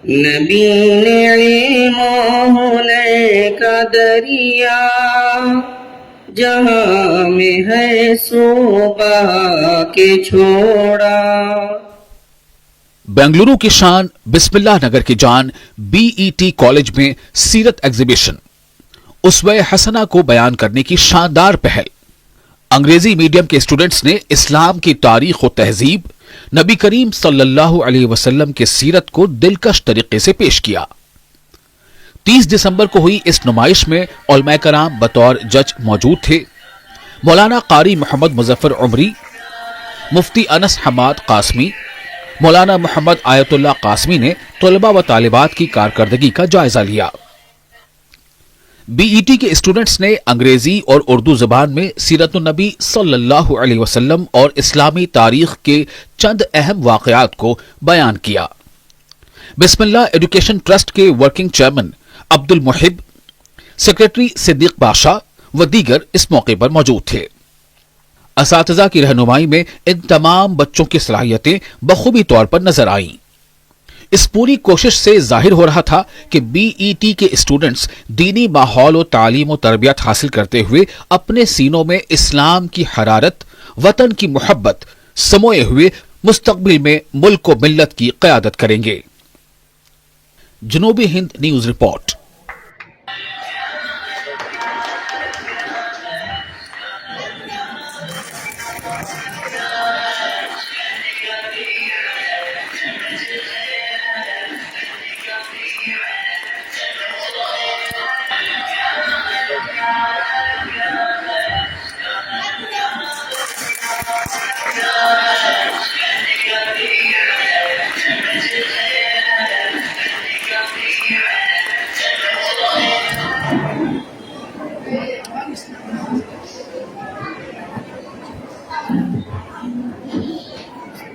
نبی نے علم و ہنر کا دریا جہاں میں ہے صوبہ کے چھوڑا. بنگلورو کی شان بسم اللہ نگر کی جان بی ای ٹی کالج میں سیرت ایگزیبیشن اسوہ حسنہ کو بیان کرنے کی شاندار پہل. انگریزی میڈیم کے اسٹوڈنٹس نے اسلام کی تاریخ و تہذیب، نبی کریم صلی اللہ علیہ وسلم کے سیرت کو دلکش طریقے سے پیش کیا. 30 دسمبر کو ہوئی اس نمائش میں علماء کرام بطور جج موجود تھے. مولانا قاری محمد مظفر عمری، مفتی انس حماد قاسمی، مولانا محمد آیت اللہ قاسمی نے طلباء و طالبات کی کارکردگی کا جائزہ لیا. بی ای ٹی کے اسٹوڈنٹس نے انگریزی اور اردو زبان میں سیرت النبی صلی اللہ علیہ وسلم اور اسلامی تاریخ کے چند اہم واقعات کو بیان کیا. بسم اللہ ایجوکیشن ٹرسٹ کے ورکنگ چیئرمین عبد المحب، سیکریٹری صدیق بادشاہ و دیگر اس موقع پر موجود تھے. اساتذہ کی رہنمائی میں ان تمام بچوں کی صلاحیتیں بخوبی طور پر نظر آئیں. اس پوری کوشش سے ظاہر ہو رہا تھا کہ بی ای ٹی کے اسٹوڈنٹس دینی ماحول و تعلیم و تربیت حاصل کرتے ہوئے اپنے سینوں میں اسلام کی حرارت، وطن کی محبت سموئے ہوئے مستقبل میں ملک و ملت کی قیادت کریں گے. جنوبی ہند نیوز رپورٹ.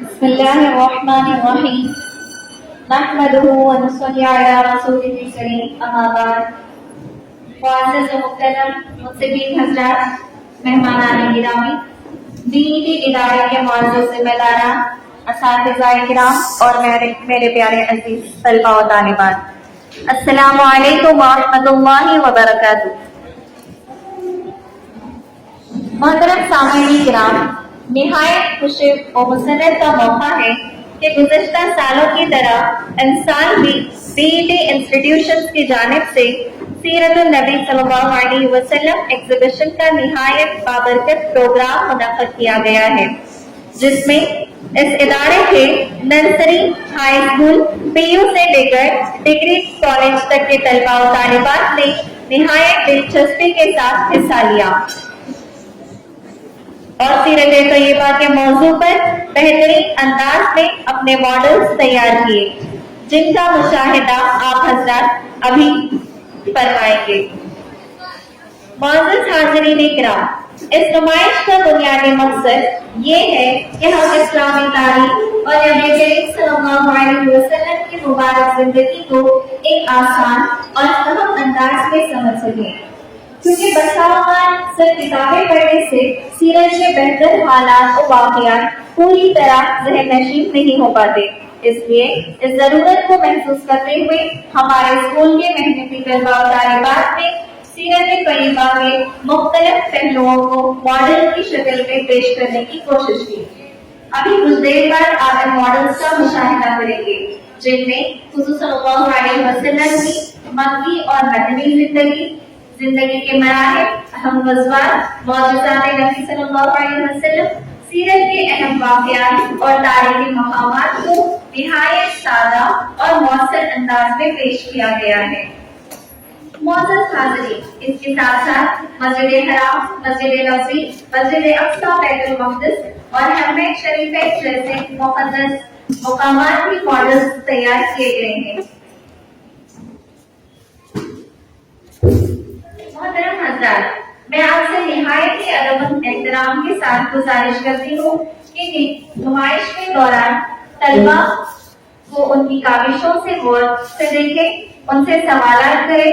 بسم اللہ الرحمن الرحیم نحمده ونصلی علی رسولہ الکریم اما بعد. معزز و محترم منصفین حضرات، مہمانان گرامی، بی ای ٹی ادارے کے معزز ذمہ داران، اساتذہ کرام اور میرے پیارے عزیز طلباء و طالبات، السلام علیکم ورحمۃ اللہ وبرکاتہ. محترم سامعین کرام، نہایت خوش و مسرت کا موقع ہے کہ گزشتہ سالوں کی طرح انسان بھی بی ای ٹی انسٹیٹیوشنز کی جانب سے سیرت النبی صلی اللہ علیہ وسلم ایگزیبیشن کا نہایت بابرکت پروگرام منعقد کیا گیا ہے، جس میں اس ادارے کے nursery, high school, P U سے لے کر ڈگری کالج تک کے طلباء و طالبات نے نہایت دلچسپی کے ساتھ حصہ لیا اور سیرت طیبہ کے موضوع پر بہترین انداز میں اپنے ماڈلز تیار کیے، جن کا مشاہدہ آپ حضرات ابھی فرمائیں گے. معزز حاضرین کرام، اس نمائش کا بنیادی مقصد یہ ہے کہ ہم اسلامی تاریخ اور نبی کریم صلی اللہ علیہ وسلم کی مبارک زندگی کو ایک آسان اور فہم انداز میں سمجھ سکیں، کیونکہ بسا اوقات صرف کتابیں پڑھنے سے سیرت کے بہتر حالات و واقعات پوری طرح ذہن نشین نہیں ہو پاتے. اس لیے اس ضرورت کو محسوس کرتے ہوئے ہمارے اسکول کے محنتی طلباء و طالبات نے سیرت طیبہ کے مختلف پہلوؤں کو ماڈل کی شکل میں پیش کرنے کی کوشش کی. ابھی کچھ دیر بعد آپ ان ماڈلز کا مشاہدہ کریں گے، جن میں حضور صلی اللہ علیہ وسلم کی مکی اور مدنی زندگی کے مراحل، اہم غزوات، معجزات نبی صلی اللہ علیہ وسلم، سیرت کے اہم واقعات اور تاریخی مقامات کو نہایت سادہ اور مؤثر انداز میں پیش کیا گیا ہے. معزز حاضرین، اس کے ساتھ ساتھ مسجد حرام، مسجد نبوی، مسجد اقصی، بیت المقدس اور حرم شریفین جیسے مقدس مقامات کی ماڈلز تیار کیے گئے ہیں. محترم حضرات، میں آپ سے نہایت ہی ادب و احترام کے ساتھ گزارش کرتی ہوں کہ نمائش کے دوران طلباء کو ان کی کاوشوں سے غور سے دیکھیں، ان سے سوالات کریں،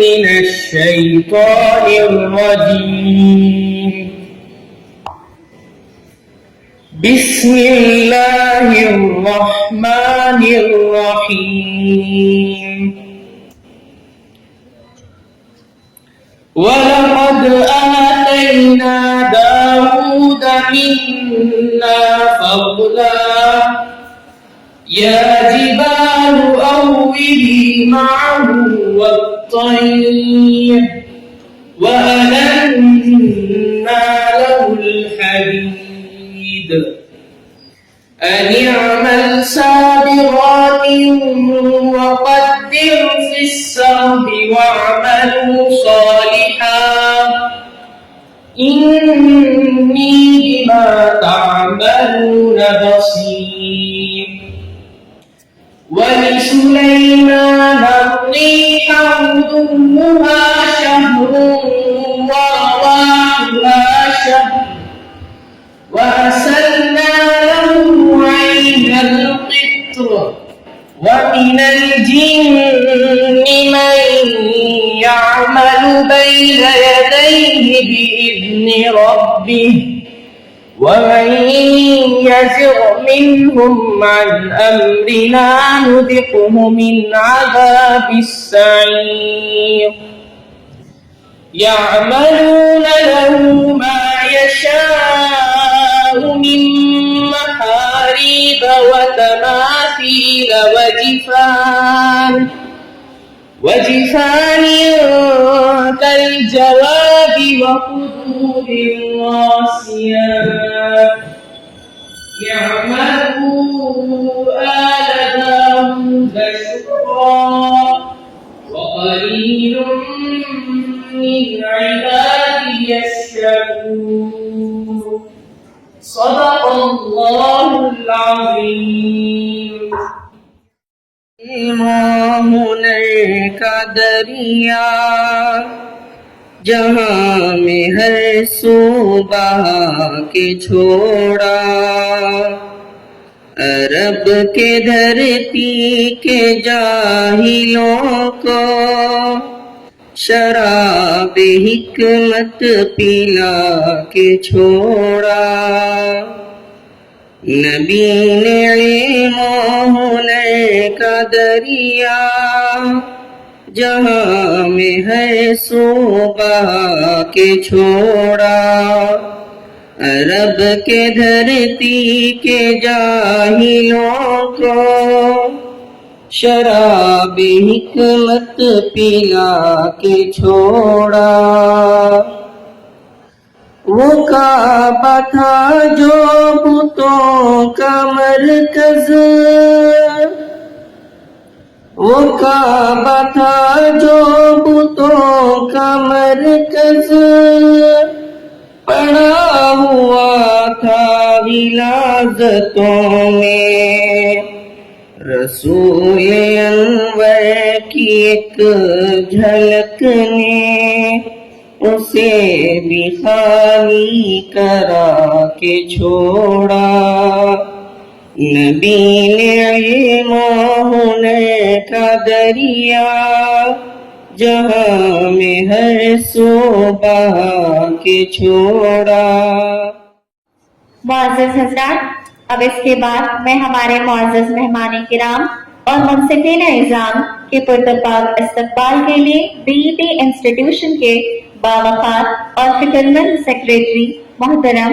من الشيطان الرجيم بسم الله الرحمن الرحيم ولقد آتينا داود منا فضلا يا جبال أوبي معه والطير وألنا له الحديد أن اعمل سابغات وقدر في السرد واعملوا صالحا إني بما تعملون بصير ولسليمان الريح غدوها شهر ورواحها شهر وأسلنا له عين القطر ومن الجن من يعمل بين يديه بإذن ربه ومن يزغ منهم عن أمرنا نذقه من عذاب السعير يعملون له ما يشاء من محاريب وتماثيل وجفان كالجواب وقدور الراسيات يعملوا آل داود شكرا وقليل من عبادي الشكور صدق الله العظيم ہونے کا دریا جہاں میں ہر صوبہ کے چھوڑا عرب کے دھرتی کے جاہلوں کو شراب حکمت پلا کے چھوڑا نبی نے علم ہونے کا دریا جہاں میں ہے صوبہ کے چھوڑا عرب کے دھرتی کے جاہلوں کو شراب حکمت پلا کے چھوڑا وہ کعبہ تھا جو بتوں کا مرکز وہ کعبہ تھا جو بتوں کا مرکز پڑا ہوا تھا غلاظتوں میں رسول انور کی ایک جھلک نے اسے بھی خالی کرا کے چھوڑا نبی نے علم ہونے کا دریا جہاں میں ہر صوبہ کے چھوڑا. معزز حضرات، اب اس کے بعد میں ہمارے معزز مہمان کرام اور منصفین نظام کے پرتپاک استقبال کے لیے BET انسٹیٹیوشن کے باوقار اور فکرمند سیکریٹری محترم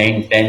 9, 10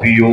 PU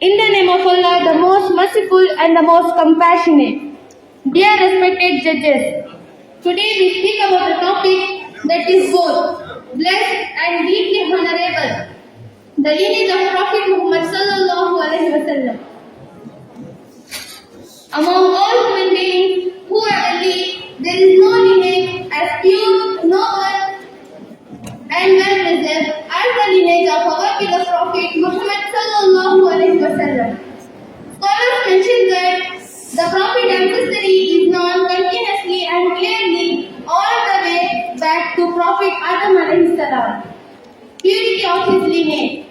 In the name of Allah, the most merciful and the most compassionate. Dear respected judges, today we speak about a topic that is both blessed and deeply honorable, the lineage of Prophet Muhammad sallallahu alaihi wasallam. Among all human beings who ever lived, there is no lineage as pure, noble, and well-preserved as the lineage of our beloved Prophet Muhammad sallallahu alaihi wasallam. Scholars mention that the Prophet ancestry is known continuously and clearly all the way back to Prophet Ibrahim alayhi salam. Purity of his lineage.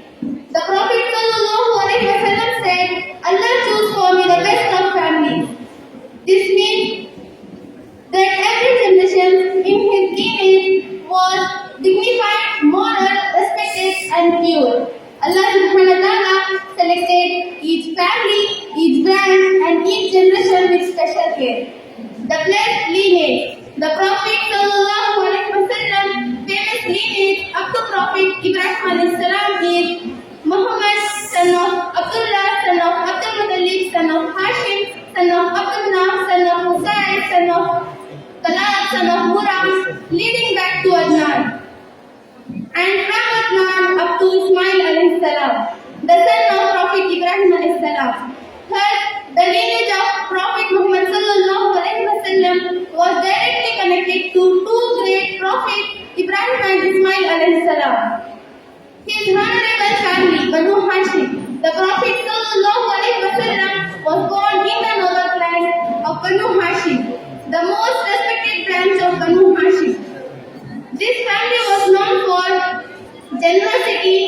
The Prophet sallallahu alaihi wasallam said, Allah chose for me the best of families. This means that every generation in his lineage was dignified, moral, respected and pure. Allah subhanahu wa ta'ala selected each family, each brand and each generation with special care. The blessed lineage. The Prophet sallallahu alaihi wasallam famous lineage up to Prophet Ibrahim alayhi salam is Muhammad, son of Abdullah, son of Abdul Muttalib, son of Hashim, son of Abdullah, son of Hussein, son of Talab, son of Murad, leading back to Adnan. And from Adnan up to Ismail alayhi salam, the son of Prophet Ibrahim alayhi salam. Thus, the lineage of Prophet Muhammad sallallahu alaihi wasallam was directly connected to two great prophets, Ibrahim and Ismail alayhi salam. His honorable family, Banu Hashim, the Prophet sallallahu alaihi wasallam was born in the noble clan of Banu Hashim, the most respected branch of Banu Hashim. This family was known for generosity,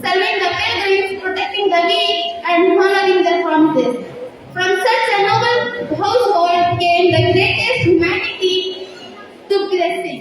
serving the pilgrims, protecting the weak, and honoring their promises. From such a noble household came the greatest humanity to blessing.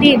3,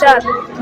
4,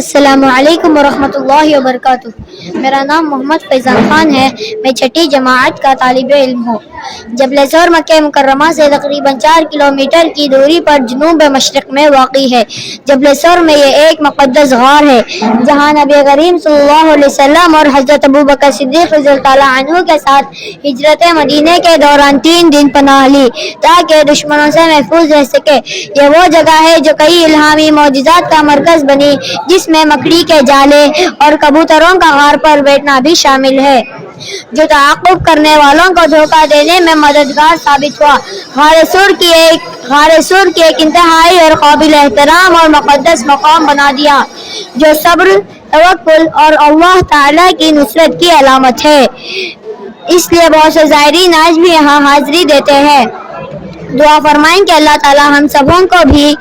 السلام علیکم ورحمۃ اللہ وبرکاتہ. میرا نام محمد فیضان خان ہے. میں چھٹی جماعت کا طالب علم ہوں. جبل زور مکہ مکرمہ سے تقریباً 4 کلومیٹر کی دوری پر جنوب مشرق میں واقع ہے. جبل زور میں یہ ایک مقدس غار ہے جہاں نبی کریم صلی اللہ علیہ وسلم اور حضرت ابوبکر صدیق رضی اللہ تعالیٰ عنہ کے ساتھ ہجرت مدینہ کے دوران 3 دن پناہ لی تاکہ دشمنوں سے محفوظ رہ سکے. یہ وہ جگہ ہے جو کئی الہامی معجزات کا مرکز بنی, جس میں مکڑی کے جالے اور کبوتروں کا غار پر بیٹھنا بھی شامل ہے جو تعاقب کرنے والوں کو دھوکہ دینے میں مددگار ثابت ہوا. غار سور کی ایک انتہائی اور قابل احترام اور مقدس مقام بنا دیا جو صبر, توکل اور اللہ تعالی کی نصرت کی علامت ہے. اس لیے بہت سے زائرین آج بھی یہاں حاضری دیتے ہیں. دعا فرمائیں کہ اللہ تعالی ہم سبوں کو بھی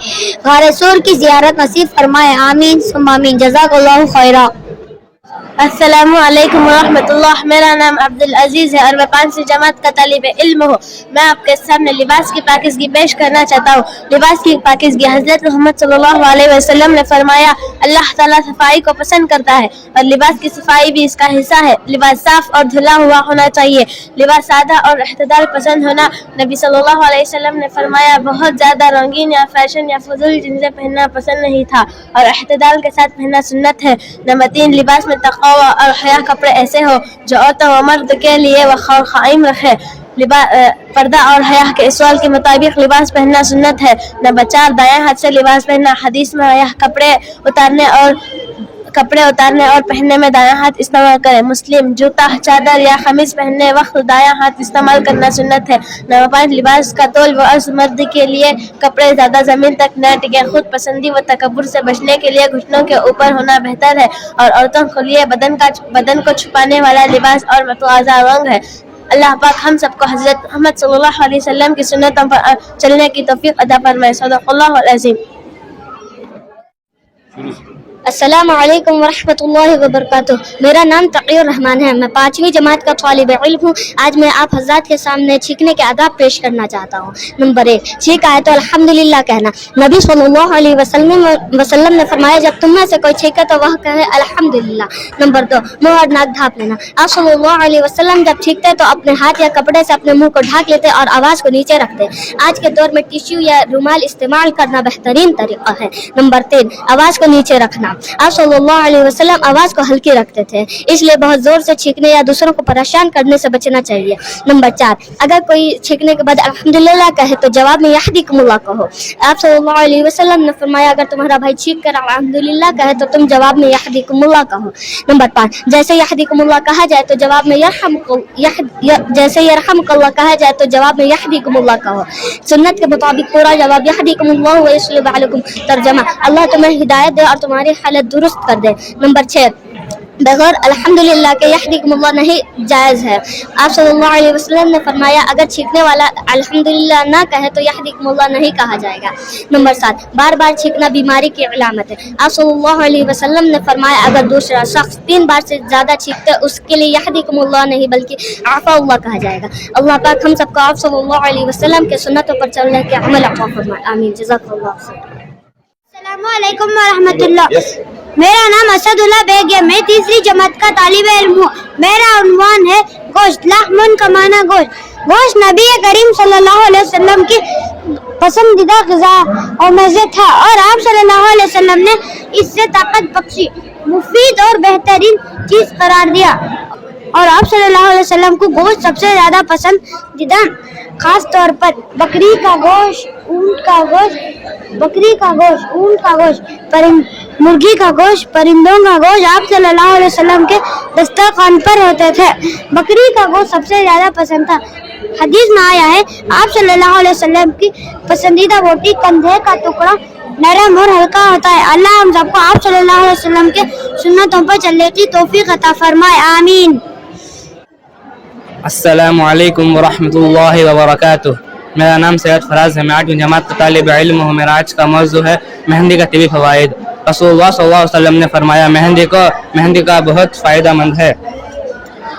غار سور کی زیارت نصیب فرمائے. آمین ثم آمین. جزاک اللہ خیرا. السلام علیکم ورحمۃ اللہ. میرا نام عبدالعزیز ہے اور میں 5ویں جماعت کا طالب علم ہوں. میں آپ کے سامنے لباس کی پاکیزگی پیش کرنا چاہتا ہوں. لباس کی پاکیزگی حضرت محمد صلی اللہ علیہ وسلم نے فرمایا اللہ تعالیٰ صفائی کو پسند کرتا ہے اور لباس کی صفائی بھی اس کا حصہ ہے. لباس صاف اور دھلا ہوا ہونا چاہیے. لباس سادہ اور اعتدال پسند ہونا. نبی صلی اللہ علیہ وسلم نے فرمایا بہت زیادہ رنگین یا فیشن یا فضول چیزیں پہننا پسند نہیں تھا اور اعتدال کے ساتھ پہننا سنت ہے. نمبر 3, لباس میں تقوی اور حیا کپڑے ایسے ہو جو عورتوں و مرد کے لیے وقار قائم رکھے. پردہ اور حیا کے اصول کے مطابق لباس پہننا سنت ہے. نمبر 4, دائیں ہاتھ سے لباس پہننا. حدیث میں آیا کپڑے اتارنے اور پہننے میں دایاں ہاتھ استعمال کریں. مسلم. جوتا, چادر یا قمیض پہننے وقت دایاں ہاتھ استعمال کرنا سنت ہے. نمبر 5, لباس کا طول و عرض. مرد کے لیے کپڑے زیادہ زمین تک نہ ٹکے. خود پسندی و تکبر سے بچنے کے لیے گھٹنوں کے اوپر ہونا بہتر ہے اور عورتوں کے لیے بدن کو چھپانے والا لباس اور متوازہ رنگ ہے. اللہ پاک ہم سب کو حضرت محمد صلی اللہ علیہ وسلم کی سنتوں پر چلنے کی توفیق عطا فرمائے. صدق اللہ العظیم. السلام علیکم ورحمۃ اللہ وبرکاتہ. میرا نام تقی الرحمان ہے. میں 5ویں جماعت کا طالب علم ہوں. آج میں آپ حضرات کے سامنے چھینکنے کے آداب پیش کرنا چاہتا ہوں. نمبر 1, چھینک آئے تو الحمدللہ کہنا. نبی صلی اللہ علیہ وسلم نے فرمایا جب تم میں سے کوئی چھینکے تو وہ کہے الحمدللہ. نمبر 2, منہ اور ناک ڈھانپ لینا. آپ صلی اللہ علیہ وسلم جب چھینکتے تو اپنے ہاتھ یا کپڑے سے اپنے منہ کو ڈھانک لیتے اور آواز کو نیچے رکھتے. آج کے دور میں ٹیشو یا رومال استعمال کرنا بہترین طریقہ ہے. نمبر 3, آواز کو نیچے رکھنا. آپ صلی اللہ علیہ وسلم آواز کو ہلکی رکھتے تھے, اس لیے بہت زور سے چھینکنے یا دوسروں کو پریشان کرنے سے بچنا چاہیے. نمبر 4, اگر کوئی چھینکنے کے بعد الحمدللہ کہے تو جواب میں یہدیکم اللہ کہو. آپ صلی اللہ علیہ وسلم نے فرمایا اگر تمہارا بھائی چھینک کر الحمدللہ کہے تو تم جواب میں یہدیکم اللہ کہو. نمبر 5, جیسے یہدیکم اللہ کہا جائے تو جواب میں یرحمک اللہ کہا جائے تو جواب میں یہدیکم اللہ کہو. سنت کے مطابق پورا جواب یہدیکم اللہ ویصلح علیکم. ترجمہ, اللہ تمہیں ہدایت دے اور تمہاری حالت درست کر دے. نمبر 6, بغیر الحمدللہ کے یحییکم اللہ نہیں جائز ہے. آپ صلی اللہ علیہ وسلم نے فرمایا اگر چھینکنے والا الحمدللہ نہ کہے تو یحییکم اللہ نہیں کہا جائے گا. نمبر 7, بار بار چھینکنا بیماری کی علامت ہے. آپ صلی اللہ علیہ وسلم نے فرمایا اگر دوسرا شخص 3 بار سے زیادہ چھینکتے اس کے لیے یحییکم اللہ نہیں بلکہ عفا اللہ کہا جائے گا. اللہ پاک ہم سب کو آپ صلی اللہ علیہ وسلم کے سنتوں پر چلنے کے عمل عطا فرمائے. آمین. جزاک اللہ خیر. السلام علیکم ورحمۃ اللہ. میرا نام اسد اللہ بیگ ہے. میں 3ری جماعت کا طالب علم ہوں. میرا عنوان ہے گوشت. لحمن کا معنی گوشت. گوشت نبی کریم صلی اللہ علیہ وسلم کی پسندیدہ غذا اور مزے تھا اور آپ صلی اللہ علیہ وسلم نے اس سے طاقت بخشی, مفید اور بہترین چیز قرار دیا اور آپ صلی اللہ علیہ وسلم کو گوشت سب سے زیادہ پسندیدہ, خاص طور پر بکری کا گوشت, اونٹ کا گوشت, بکری کا گوشت, اونٹ کا گوشت, مرغی کا گوشت, پرندوں کا گوشت آپ صلی اللہ علیہ وسلم کے دسترخوان پر ہوتے تھے. بکری کا گوشت سب سے زیادہ پسند تھا. حدیث میں آیا ہے آپ صلی اللہ علیہ وسلم کی پسندیدہ روٹی کندھے کا ٹکڑا نرم اور ہلکا ہوتا ہے. اللہ ہم سب کو آپ صلی اللہ علیہ وسلم کے سنتوں پر چلنے کی توفیق عطا فرمائے. آمین. السلام علیکم ورحمۃ اللہ وبرکاتہ. میرا نام سید فراز ہے. میں 8ویں جماعت کا طالب علم ہوں. میرا آج کا موضوع ہے مہندی کا طبی فوائد. رسول اللہ صلی اللہ علیہ وسلم نے فرمایا مہندی کا بہت فائدہ مند ہے.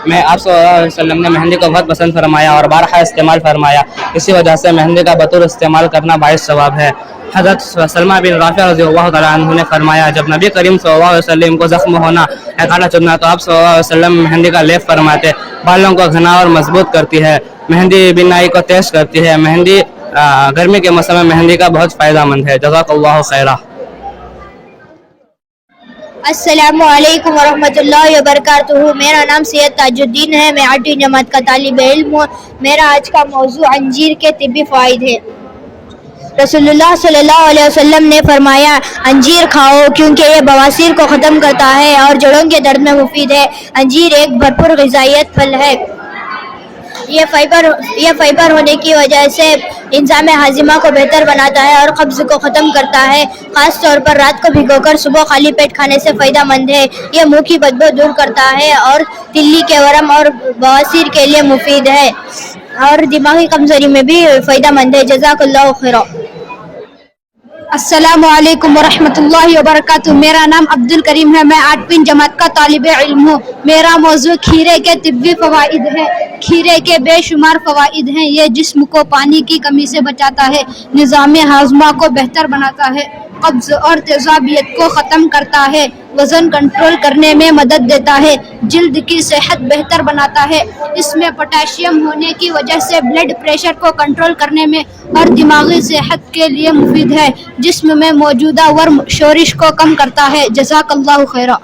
میں آپ صلی اللہ علیہ وسلم نے مہندی کو بہت پسند فرمایا اور بارہا استعمال فرمایا. اسی وجہ سے مہندی کا بطور استعمال کرنا باعث ثواب ہے. حضرت سلمہ بن رافع رضی اللہ تعالیٰ عنہ نے فرمایا جب نبی کریم صلی اللہ علیہ وسلم کو زخم ہونا یا کاٹا چبھنا تو آپ صلی اللہ علیہ وسلم مہندی کا لیپ فرماتے. بالوں کو گھنا اور مضبوط کرتی ہے. مہندی بینائی کو تیز کرتی ہے. مہندی گرمی کے موسم میں مہندی کا بہت فائدہ مند ہے. جزاک اللہ خیرہ. السلام علیکم ورحمۃ اللہ وبرکاتہ. میرا نام سید تاج الدین ہے. میں 8ویں جماعت کا طالب علم ہوں. میرا آج کا موضوع انجیر کے طبی فوائد ہے. رسول اللہ صلی اللہ علیہ وسلم نے فرمایا انجیر کھاؤ کیونکہ یہ بواسیر کو ختم کرتا ہے اور جوڑوں کے درد میں مفید ہے. انجیر ایک بھرپور غذائیت پھل ہے. یہ فائبر ہونے کی وجہ سے انظام ہاضمہ کو بہتر بناتا ہے اور قبض کو ختم کرتا ہے. خاص طور پر رات کو بھگو کر صبح خالی پیٹ کھانے سے فائدہ مند ہے. یہ منہ کی بدبو دور کرتا ہے اور تلی کے ورم اور بواسیر کے لیے مفید ہے اور دماغی کمزوری میں بھی فائدہ مند ہے. جزاک اللہ خیرہ. السلام علیکم ورحمۃ اللہ وبرکاتہ. میرا نام عبد الکریم ہے. میں 8ویں جماعت کا طالب علم ہوں. میرا موضوع کھیرے کے طبی فوائد ہے. کھیرے کے بے شمار فوائد ہیں. یہ جسم کو پانی کی کمی سے بچاتا ہے. نظام ہاضمہ کو بہتر بناتا ہے. قبض اور تیزابیت کو ختم کرتا ہے. وزن کنٹرول کرنے میں مدد دیتا ہے. جلد کی صحت بہتر بناتا ہے. اس میں پوٹاشیم ہونے کی وجہ سے بلڈ پریشر کو کنٹرول کرنے میں اور دماغی صحت کے لیے مفید ہے. جسم میں موجودہ ورم شورش کو کم کرتا ہے. جزاک اللہ خیرہ.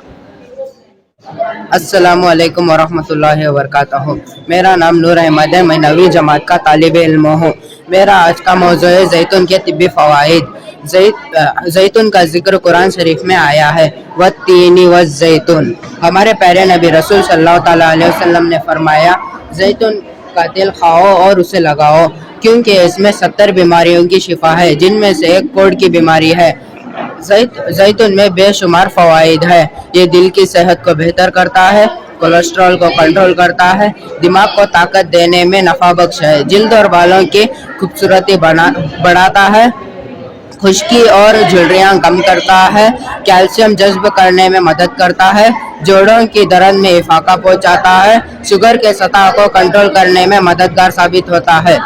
السلام علیکم ورحمۃ اللہ وبرکاتہ. میرا نام نور احمد ہے. میں 9ویں جماعت کا طالب علم ہوں. میرا آج کا موضوع ہے زیتون کے طبی فوائد. زیتون کا ذکر قرآن شریف میں آیا ہے. والتین والزیتون. ہمارے پیارے نبی رسول صلی اللہ تعالیٰ علیہ وسلم نے فرمایا زیتون کا تیل کھاؤ اور اسے لگاؤ کیونکہ اس میں 70 بیماریوں کی شفا ہے جن میں سے ایک کوڑ کی بیماری ہے. زیتون میں بے شمار فوائد ہے. یہ دل کی صحت کو بہتر کرتا ہے. کولیسٹرول کو کنٹرول کرتا ہے. دماغ کو طاقت دینے میں نفع بخش ہے. جلد اور بالوں کی خوبصورتی بڑھاتا ہے. خشکی اور جھریاں کم کرتا ہے. کیلشیم جذب کرنے میں مدد کرتا ہے. جوڑوں کی درد میں افاقہ پہنچاتا ہے. شوگر کے سطح کو کنٹرول کرنے میں مددگار ثابت ہوتا ہے.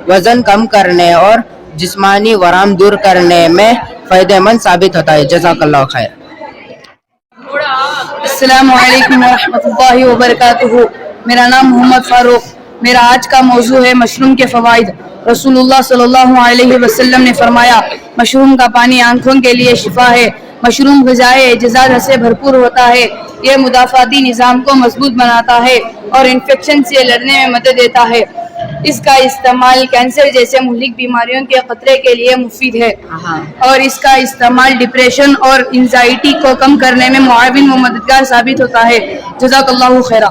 وزن کم کرنے اور جسمانی ورم دور کرنے میں فائدہ مند ثابت ہوتا ہے. جزاک اللہ خیر. السلام علیکم ورحمۃ اللہ وبرکاتہ. میرا نام محمد فاروق. میرا آج کا موضوع ہے مشروم کے فوائد. رسول اللہ صلی اللہ علیہ وسلم نے فرمایا مشروم کا پانی آنکھوں کے لیے شفا ہے. مشروم غذائے اجزاء سے بھرپور ہوتا ہے. یہ مدافعتی نظام کو مضبوط بناتا ہے اور انفیکشن سے لڑنے میں مدد دیتا ہے. اس کا استعمال کینسر جیسے مہلک بیماریوں کے خطرے کے لیے مفید ہے اور اس کا استعمال ڈپریشن اور انزائٹی کو کم کرنے میں معاون و مددگار ثابت ہوتا ہے. جزاک اللہ خیرہ.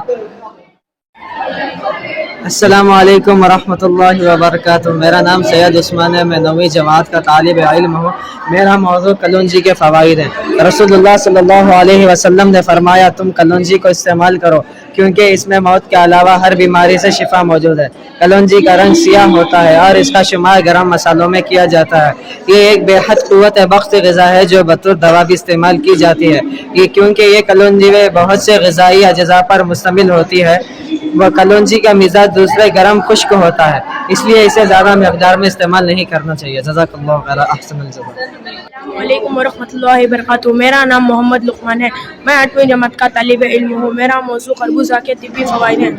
السلام علیکم ورحمۃ اللہ وبرکاتہ. میرا نام سید عثمان ہے. میں 9ویں جماعت کا طالب علم ہوں. میرا موضوع کلونجی کے فوائد ہے. رسول اللہ صلی اللہ علیہ وسلم نے فرمایا تم کلونجی کو استعمال کرو کیونکہ اس میں موت کے علاوہ ہر بیماری سے شفا موجود ہے. کلونجی کا رنگ سیاہ ہوتا ہے اور اس کا شمار گرم مسالوں میں کیا جاتا ہے. یہ ایک بے حد قوت بخش غذا ہے جو بطور دوا بھی استعمال کی جاتی ہے. یہ کیونکہ یہ کلونجی میں بہت سے غذائی اجزاء پر مشتمل ہوتی ہے. وہ کلونجی کا مزاج دوسرے گرم خشک ہوتا ہے اس لیے اسے زیادہ مقدار میں استعمال نہیں کرنا چاہیے. جزاک اللہ خیر. احسن الجزاء. السلام علیکم ورحمۃ اللہ وبرکاتہ. میرا نام محمد لقمان ہے. میں 8ویں جماعت کا طالب علم ہوں. میرا موضوع خربوزہ کے طبی فوائد ہیں.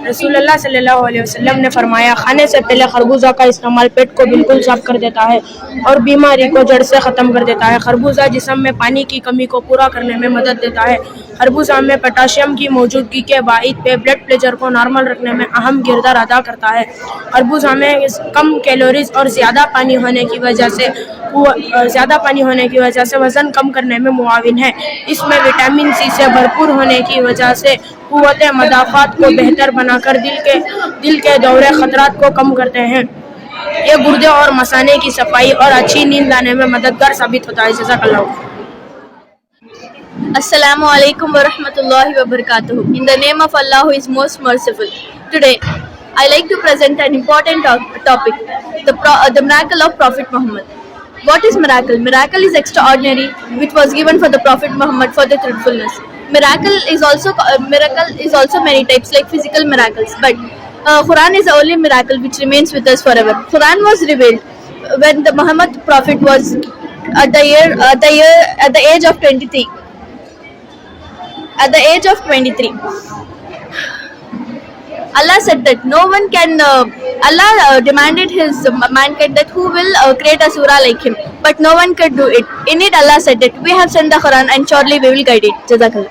رسول اللہ صلی اللہ علیہ وسلم نے فرمایا کھانے سے پہلے خربوزہ کا استعمال پیٹ کو بالکل صاف کر دیتا ہے اور بیماری کو جڑ سے ختم کر دیتا ہے. خربوزہ جسم میں پانی کی کمی کو پورا کرنے میں مدد دیتا ہے. خربوزہ میں پوٹاشیم کی موجودگی کے باعث پہ بلڈ پریشر کو نارمل رکھنے میں اہم کردار ادا کرتا ہے. خربوزہ میں کم کیلوریز اور زیادہ پانی ہونے کی وجہ سے وزن کم کرنے میں معاون ہے. اس میں وٹامن سی سے بھرپور ہونے کی وجہ سے قوت مدافعت کو بہتر بنا کر دل کے دورے خطرات کو کم کرتے ہیں. یہ گردے اور مثانے کی صفائی اور اچھی نیند لانے میں مددگار ثابت ہوتا ہے. جزاک اللہ. Assalamu alaikum wa rahmatullahi wa barakatuh. In the name of Allah who is most merciful. Today, I like to present an important topic, the miracle of Prophet Muhammad. What is miracle? Miracle is extraordinary, which was given for the Prophet Muhammad for the truthfulness. miracle is also many types, like physical miracles, but Quran is the only miracle which remains with us forever. Quran was revealed when the Muhammad Prophet was at the age of 23. At the age of 23, Allah said that no one can. Allah demanded his mankind that who will create a surah like him, but no one could do it. In it, Allah said that we have sent the Quran and surely we will guide it. Jazakallah.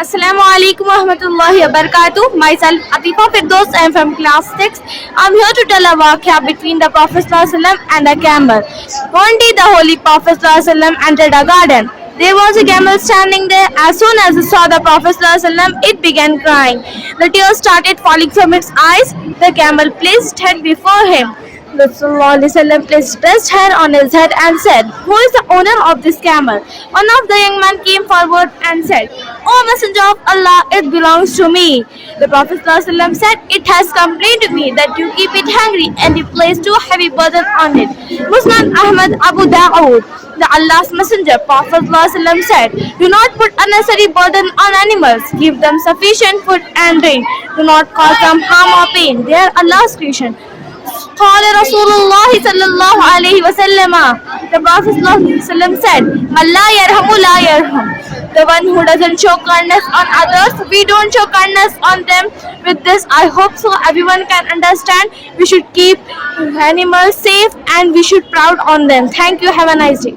Assalamu alaikum wa rahmatullahi wa barakatuh. Myself Atifa Firdaus, I am from class 6. I am here to tell a waqia between the Prophet ﷺ and a camel. One day the Holy Prophet ﷺ entered a garden. There was a camel standing there. As soon as it saw the Prophet ﷺ, it began crying. The tears started falling from its eyes. The camel placed head before him. Rasulullah ﷺ placed his hand on his head and said, "Who is the owner of this camel?" One of the young men came forward and said, "O Messenger of Allah, it belongs to me." The Prophet ﷺ said, "It has complained to me that you keep it hungry and you place too heavy burden on it." Musnad Ahmad, Abu Dawood. The Allah's Messenger, Prophet ﷺ said, "Do not put unnecessary burden on animals. Give them sufficient food and drink. Do not cause them harm or pain. They are Allah's creation." قال Rasulullah sallallahu alayhi wa sallam. The Prophet ﷺ said, "Man la yarhamu la yarham." The one who doesn't show kindness on others, we don't show kindness on them. With this, I hope so everyone can understand. We should keep animals safe and we should proud on them. Thank you. Have a nice day.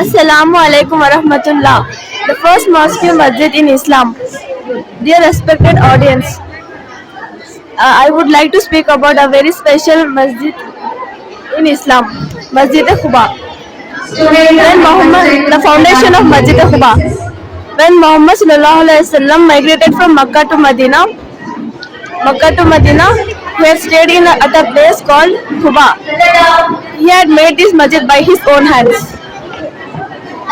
Assalamu alaikum wa rahmatullah. The first mosque masjid in Islam. Dear respected audience, I would like to speak about a very special masjid in Islam, Masjid Quba. The foundation of Masjid Quba. When Muhammad sallallahu alaihi wasallam migrated from Makkah to Medina, he had stayed at a place called Quba. He had made this masjid by his own hands.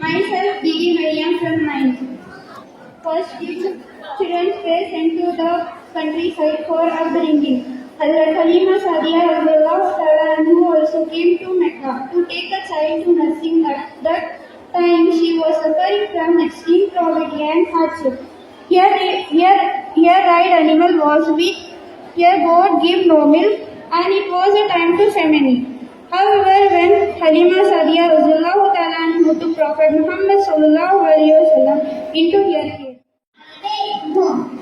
Myself, Didi Maryam from 9th. First, children were sent to the countryside for upbringing. Hazrat Halima Sadiya radhiyallahu ta'ala anha also came to Mecca to take a child to nursing. At that time, she was suffering from extreme poverty and hardship. Here died animal was weak. Here God gave no milk, and it was a time to famine. However, when Halima Sadiya radhiyallahu ta'ala anha took Prophet Muhammad sallallahu alaihi wasallam into her care.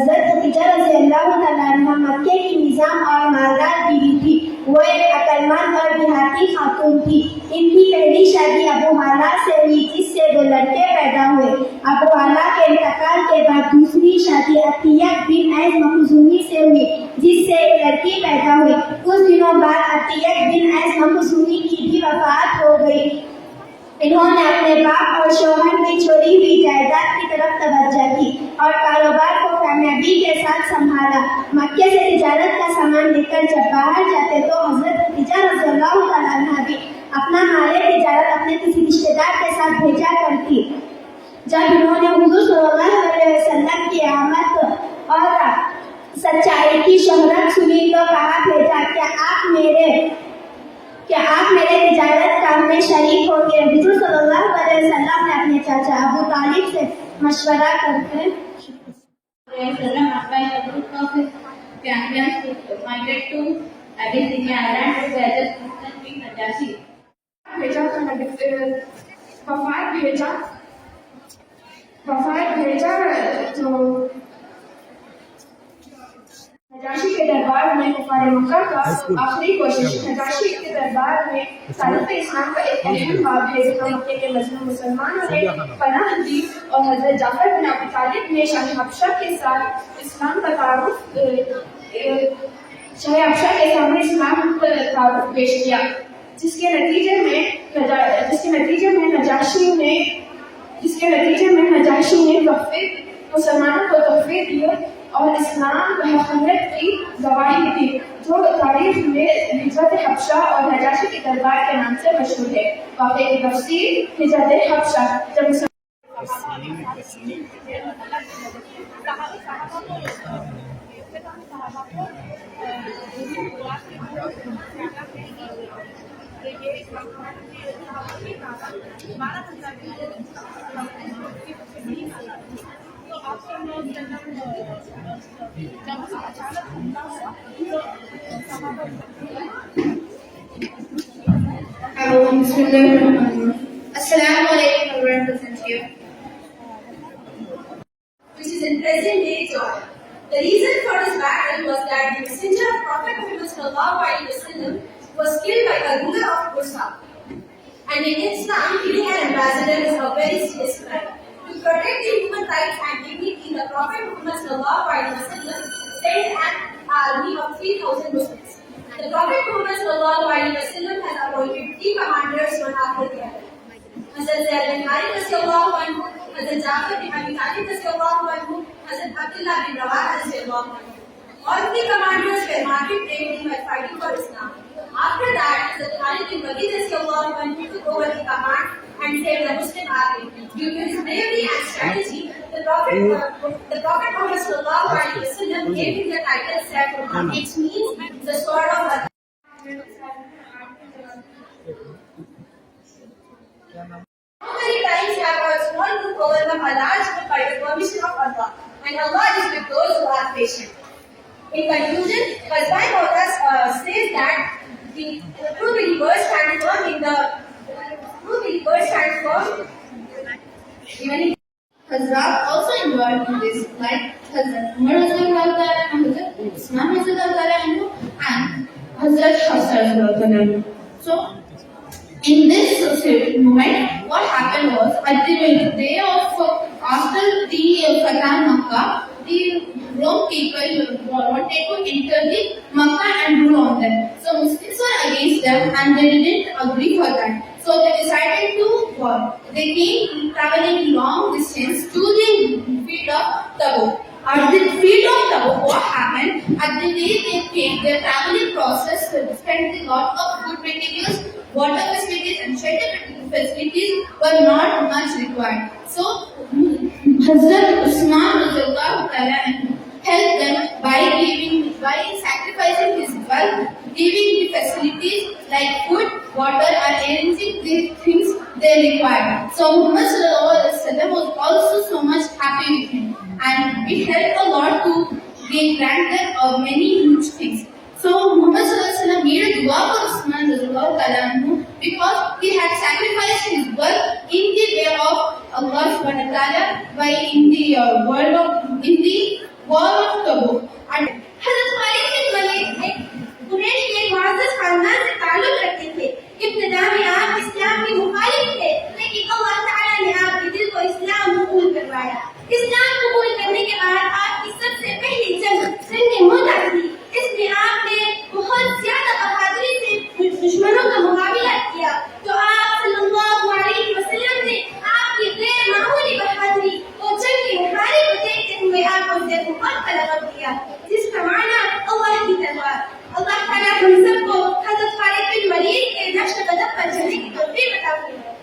حضرت خدیجہ رضی اللہ تعالیٰ عنہ مکے کی نظام اور مالدار بیوی تھی. وہ ایک عقلمند اور دیہاتی خاتون تھی. ان کی پہلی شادی ابو حالہ سے ہوئی جس سے 2 لڑکے پیدا ہوئے. ابو حالہ کے انتقال کے بعد دوسری شادی عطیہ بن عیض مخزومی سے ہوئی جس سے ایک لڑکی پیدا ہوئی. کچھ دنوں بعد عطیہ بن عیض مخزومی کی بھی وفات ہو گئی. انہوں نے اپنے باپ اور شوہر کی چھوڑی ہوئی جائیداد کی طرف توجہ کی اور کاروبار کو کامیابی کے ساتھ سنبھالا. مکے سے تجارت کا سامان لے کر جب باہر جاتے تو حضرت خدیجہ رضی اللہ تعالیٰ عنہ بھی اپنا مال تجارت اپنے کسی رشتے دار کے ساتھ بھیجا کرتی. جب انہوں نے حضور صلی اللہ علیہ وسلم کی آمد اور سچائی کی شہرت سنی تو کہا بھیجا کیا آپ میرے تجارت کام میں شریک ہوں گے؟ حضور صلی اللہ علیہ وسلم نے اپنے چاچا ابو طالب سے مشورہ کرتے تو نجاشی کے دربار میں کفار مکہ کا آخری کوشش. نجاشی کے دربار میں تاریخ اسلام کا ایک اہم باب ہے جہاں مکے کے مظلوم مسلمانوں نے پناہ دی اور حضرت جعفر بن ابی طالب نے شاہ حبشہ کے ساتھ اسلام کا تعارف شاہ حبشہ کے سامنے اسلام کا تعارف پیش کیا جس کے نتیجے میں نجاشی نے مسلمانوں کو تحفے دیے اور اسلام حقانیت کی گواہی دی جو تاریخ میں ہجرت حبشہ اور نجاشی کے دربار کے نام سے مشہور ہے. واقعے کی تفصیل ہجرت حبشہ. جب Assalamu alaikum everyone present here, which is in present day Jordan. The reason for this battle was that the messenger of Prophet Muhammad sallallahu alaihi wasallam was killed by the ruler of Bursa, and in Islam killing an ambassador is a very serious crime. To protect the human rights and dignity, the Prophet Muhammad sallallahu alaihi wasallam sent an army of 3,000 Muslims. The Prophet Muhammad sallallahu alaihi wasallam has appointed 3 commanders one after the other. Hazrat Zayd bin Harith radhiyallahu anhu, Hazrat Ja'far bin Abi Talib radhiyallahu anhu, Hazrat Abdullah bin Rawaha radhiyallahu anhu. All 3 commanders were martyred bravely while fighting for Islam. After that, Hazrat Khalid bin Walid radhiyallahu anhu took over the command and saved the Muslim army. Due to his bravery and strategy, the Prophet Muhammad sallallahu alaihi wasallam gave him the title Saifullah, which means the sword of Allah. How many times have a small group overcome a large group by the permission of Allah, and Allah is with those who are patient. In conclusion, Hazrat Mawtas says that the true believers stand firm even in Hazrat also involved in this, like Hazrat Umar Hazrat Hazrat Usman Hazrat and Hazrat Hafsa. So, in this moment, what happened was, at the day of after the Fatah Makkah, the Rome people wanted to enter the Makkah and rule on them. So Muslims were against them and they didn't agree for that. So they decided to war. They came traveling long distance to the field of Tabuk. At the field of Tabuk, what happened? At the day they came, their traveling process spent a lot of food materials, water facilities and shelter facilities were not much required. So Hazrat Usman helped them by sacrificing his wealth, giving the facilities like food, water and arranging the things they required. So Muhammad was also so much happy with him, and it helped a lot to grant them many huge things. So Muhammad made a dua for Usman because he had sacrificed his wealth in the way of Allah subhanahu wa ta'ala, by in the War of Tabuk. حضرت خالد بن ولید ایک قریش کے ایک معزز خاندان سے تعلق رکھتے تھے. ابتدا میں آپ اسلام کے مخالف تھے, لیکن اللہ تعالیٰ نے آپ کے دل کو اسلام قبول کروایا. اسلام قبول کرنے کے بعد آپ کی سب سے پہلی جنگ موتا تھی. اس میں آپ نے بہت زیادہ بہادری سے دشمنوں کا مقابلہ کیا. تو آپ صلی اللہ علیہ وسلم نے آپ کی غیر معمولی بہادری اور جنگ کی بھاری کو دیکھتے ہوئے آپ کو سیف الحق کا لقب دیا, جس کا معنی اللہ کی تلوار. اللہ تعالیٰ ہم سب کو حضرت خالد بن ولید کے نقش قدم پر چلنے کی توفیق عطا فرمائے.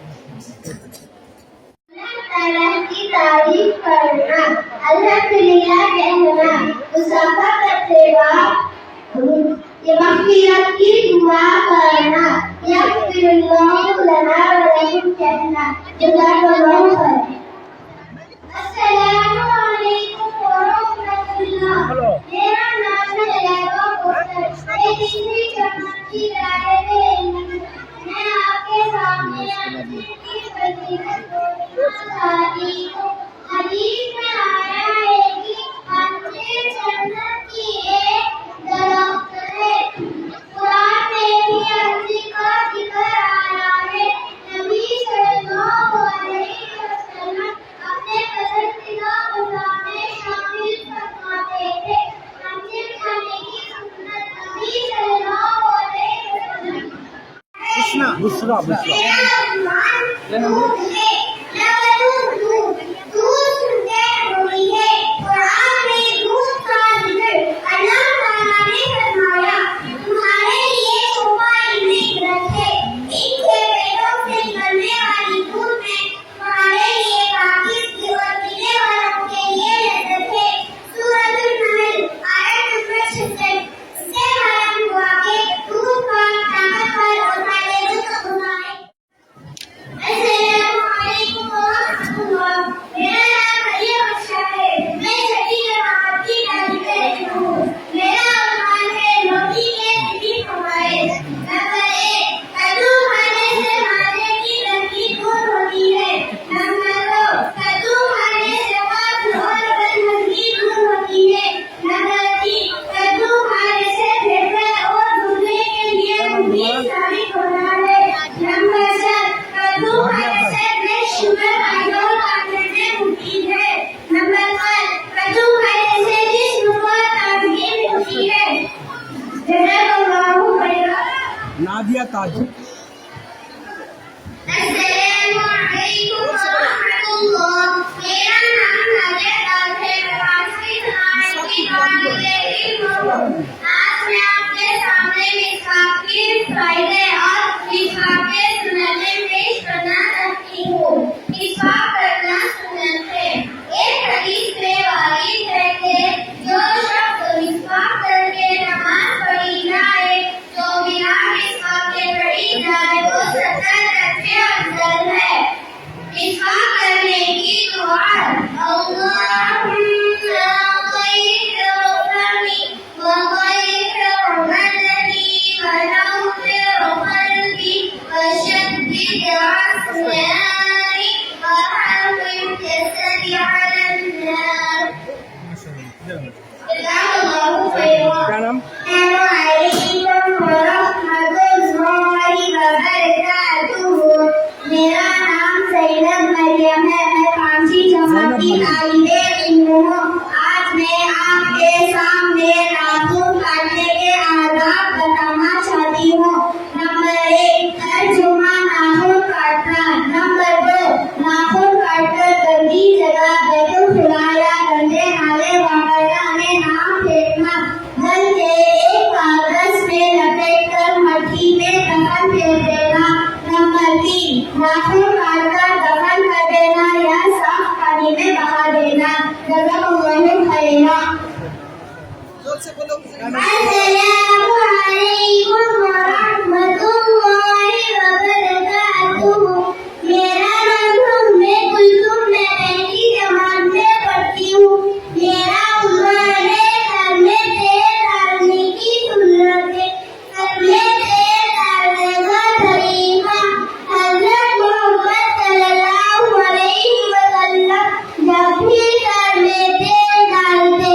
اللہ کی تعریف کرنا, الحمدللہ کہنا, مصافحہ کرتے وقت مغفرت کی دعا کرنا, یغفر اللہ لنا ولکم کہنا. جزاک اللہ خیر. السلام علیکم ورحمۃ اللہ. میرا نام ہے لیلا کوثر, میں تیسری جماعت کی طالب علم ہوں. میں آپ کے سامنے کی فضیلت کو بتاتی ہوں. حدیث میں آیا ہے کہ ہم سے جنت کی ایک درخت ہے. قرآن میں بھی عرضی کا ذکر آیا ہے. نبی صلی اللہ علیہ وسلم اپنے پسندیدہ غذا میں شامل فرماتے تھے. ہم کھانے کی سنت نبی صلی اللہ علیہ وسلم. بشرا نادیہ تاج. السلام علیکم ورحمۃ اللہ. میرا نام نادیہ تاج ہے. میں پانچویں جماعت کی طالب علم ہوں. آج میں آپ کے سامنے مسواک کے فائدے اور مسواک کے سنتیں پیش کرنا چاہتی ہوں. مسواک کرنا سنت ہے. ایک حدیث میں وارد ہے کہ جو شخص مسواک کر کے نماز پڑھی جائے تو بنا مسواک کے پڑھی جائے وہ 70 درجے افضل ہے. مسواک کرنے کی دعا, اللہم غیر غفرنی وغیر عملنی ونغفر قلبی وشدد عصیانی وحرم جسدی علی النار. جزاک اللہ خیرا. السلام علیکم ورحمۃ اللہ وبرکاتہ. میرا نام زینب مریم ہے. میں پانچویں جماعت کی طالب علم ہوں. آج میں آپ کے سامنے ناخن کاٹنے کے آداب بتانا چاہتی ہوں. نمبر 1, ہر جمعہ ناخن کاٹنا. نمبر 2, ناخن کاٹ کر گندی جگہ بیت الخلا یا گندے نالے وغیرہ میں نہ پھینکنا, بلکہ ایک کاغذ میں لپیٹ کر مٹی میں دفن کر دینا. نمبر 3, ناخن کاٹ کر دفن کر دینا یا صاف پانی میں بہا دینا. جزاک اللہ خیرا. السلام علیکم ورحمۃ اللہ وبرکاتہ. میرا نام میں کلثوم میں پہلی جماعت میں پڑھتی ہوں. میرا عنوان ہے گھر میں تیل ڈالنے کی سنت ہے. گھر میں تیل ڈالنے کا طریقہ, حضرت محمد صلی اللہ علیہ وسلم جب بھی گھر میں تیل ڈالتے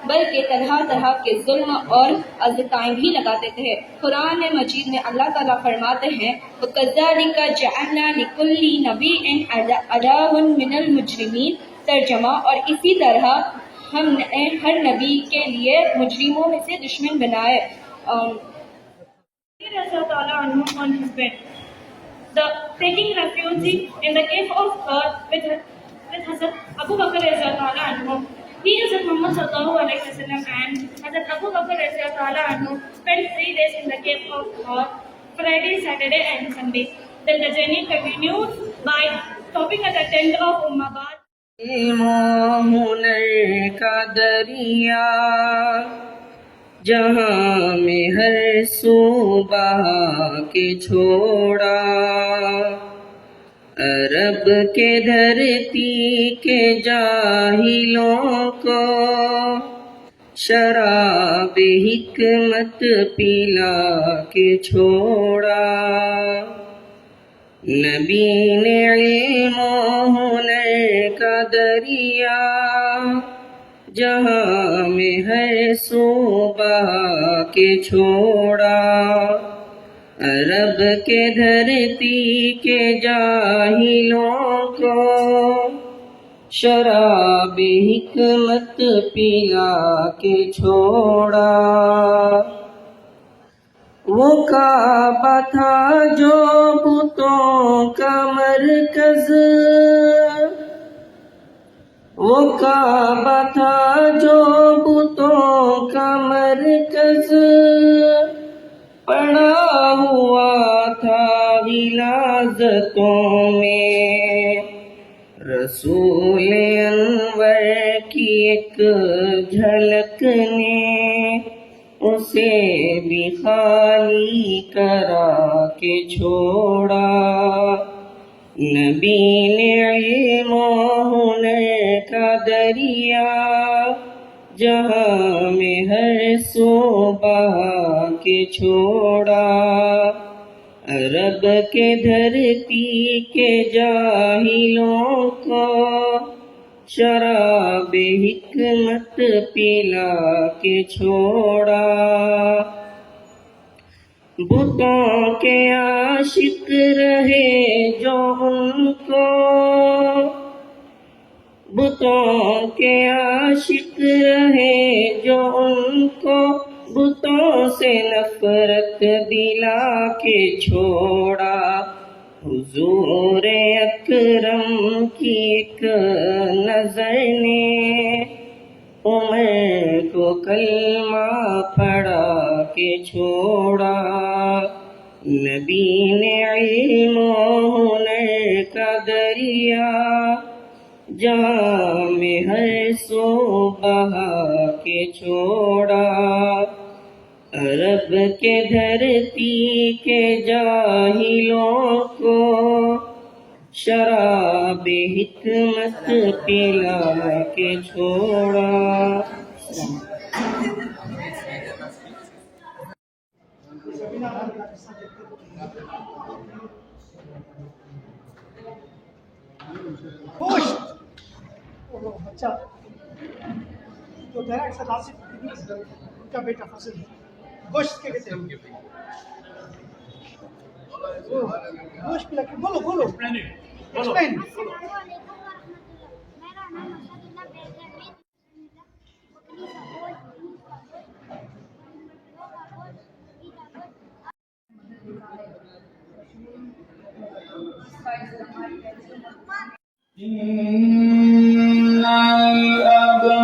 بلکہ طرح طرح کے ظلم اور اذیتیں بھی لگاتے تھے۔ قرآن مجید میں اللہ تعالیٰ فرماتے ہیں وَكَذَلِكَ جَعَلْنَا لِكُلِّ نَبِيٍّ عَدُوًّا مِنَ الْمُجْرِمِينَ، ترجمہ، اور اسی طرح ہم نے ہر نبی کے لیے مجرموں میں سے دشمن بنائے۔ on his bed, taking refuge in the cave of with Hazrat Abu Bakr radhiyallahu anhu. He, Hazrat Muhammad sallallahu alaihi wasallam, and Hazrat Abu Bakr radhiyallahu anhu spent 3 days in the cave of Thor, Friday, Saturday, and Sunday. Then the journey continued by stopping at the tent of Ummabad. ہنر کا دریا جہاں میں ہر صوبہ کے چھوڑا، عرب کے دھرتی کے جاہلوں کو شراب حکمت پلا کے چھوڑا، نبی نے علم و ہنر کا دریا جہاں میں ہے صوبہ کے چھوڑا، عرب کے دھرتی کے جاہلوں کو شراب حکمت پلا کے چھوڑا۔ وہ کعبہ تھا جو بتوں کا مرکز، وہ کعبہ تھا جو بتوں کا مرکز، پڑا ہوا تھا غلاظتوں میں، رسول انور کی ایک جھلک نے اسے بھی خالی کرا کے چھوڑا، نبی نے علم و ہنر کا دریا جہاں میں ہر صوبہ کے چھوڑا، عرب کے دھرتی کے جاہلوں کو شراب حکمت پلا کے چھوڑا، بتوں کے عاشق رہے جو ان کو، بتوں کے عاشق رہے جو ان کو بتوں سے نفرت دلا کے چھوڑا، حضور اکرم کی ایک نظر نے عمر کو کلمہ پڑھا کے چھوڑا، نبی نے علم و ہنر کا دریا جہاں میں ہر صوبہ کے چھوڑا، عرب کے دھرتی کے جاہلوں کو شراب حکمت پلا کے چھوڑا۔ بچہ جو ڈائریکٹ سے ناصف ان کا بیٹا فاصل ہے، گوشت کے کہتے ہیں، گوشت پلا کے بولو بولو ایکسپلین۔ إن الأبرار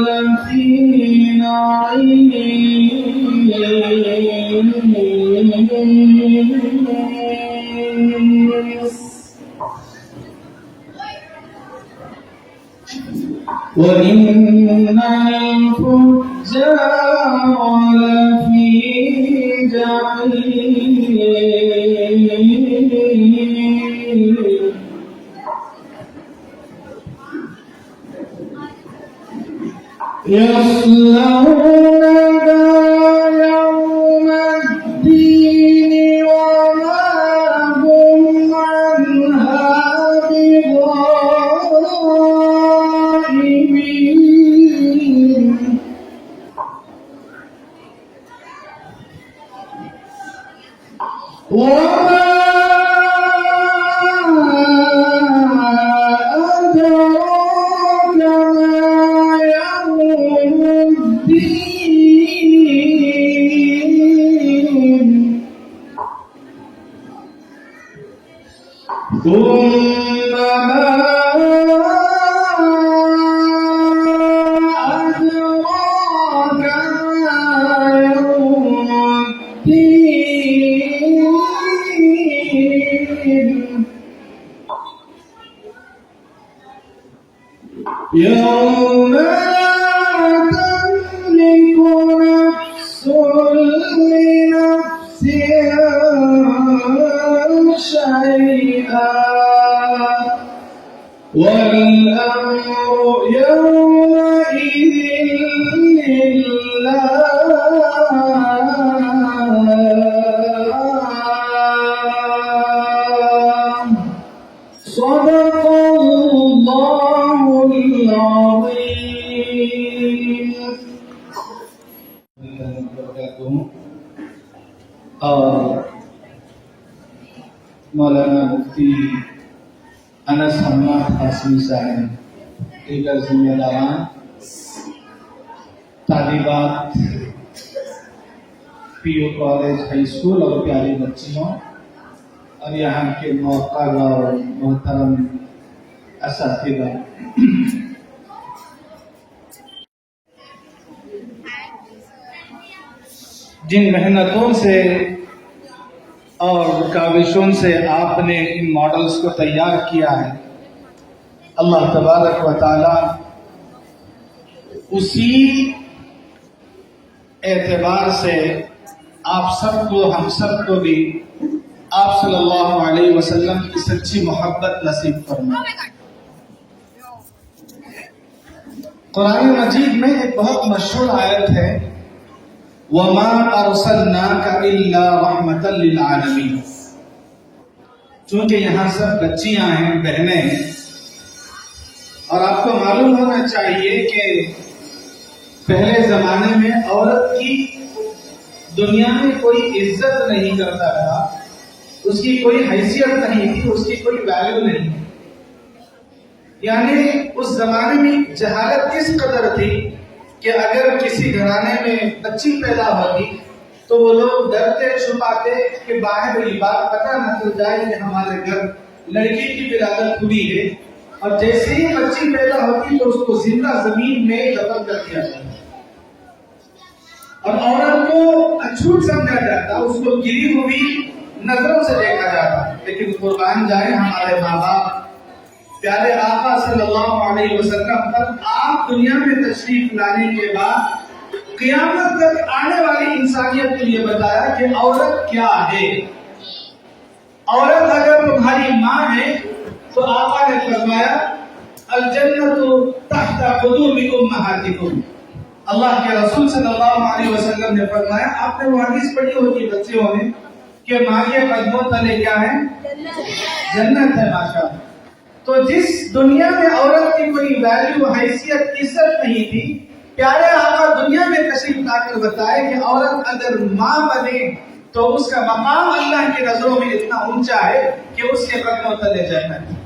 لفي نعيم وإن الفجار لفي جحيم يصلونها يوم الدين يوم لا تملك نفس لنفس شيئا والأمر يومئذ لله صدق الله العظيم. اور مولانا مفتی انس حماد قاسمی صاحب، دیگر ذمہ داران، طالبات پی او کالج ہائی اسکول اور پیاری بچیوں اور یہاں کے معقل اور محترم اساتذہ، جن محنتوں سے اور کاوشوں سے آپ نے ان ماڈلز کو تیار کیا ہے، اللہ تبارک و تعالی اسی اعتبار سے آپ سب کو، ہم سب کو بھی آپ صلی اللہ علیہ وسلم کی سچی محبت نصیب فرمائے۔ قرآن مجید میں ایک بہت مشہور آیت ہے، وَمَا أَرْسَلْنَاكَ إِلَّا رَحْمَةً لِلْعَالَمِينَ۔ چونکہ یہاں سب بچیاں ہیں، بہنیں ہیں، اور آپ کو معلوم ہونا چاہیے کہ پہلے زمانے میں عورت کی دنیا میں کوئی عزت نہیں کرتا تھا، اس کی کوئی حیثیت نہیں تھی، اس کی کوئی ویلیو نہیں تھی۔ یعنی اس زمانے میں جہالت اس قدر تھی کہ اگر کسی گھرانے میں بچی پیدا ہوتی تو وہ لوگ ڈرتے چھپاتے کہ باہر یہ بات پتہ نہ چل جائے کہ ہمارے گھر لڑکی کی ولادت ہوئی ہے، اور جیسے ہی بچی پیدا ہوتی تو اس کو زندہ زمین میں دفن کر دیا جاتا، اور عورت کو اچھوٹ سمجھا جاتا، اس کو گری ہوئی نظروں سے دیکھا جاتا۔ لیکن قربان جائے ہمارے ماں باپ پیارے آقا صلی اللہ علیہ وسلم پر آپ دنیا میں تشریف لانے کے بعد قیامت تک آنے والی انسانیت کو یہ بتایا کہ عورت کیا ہے۔ عورت اگر تمہاری ماں ہے تو آقا نے فرمایا الجنت تحت قدوم امہاتکم۔ اللہ کے رسول صلی اللہ علیہ وسلم نے فرمایا، آپ نے وہ حدیث پڑھی ہوگی بچیوں نے کہ ماں کے قدموں تلے کیا ہے؟ جنت ہے ماشاءاللہ۔ تو جس دنیا میں عورت کی کوئی ویلیو، حیثیت، عزت نہیں تھی، پیارے آقا دنیا میں تشریف لا کر بتائے کہ عورت اگر ماں بنے تو اس کا مقام اللہ کی نظروں میں اتنا اونچا ہے کہ اس کے قدموں تلے جنت ہے۔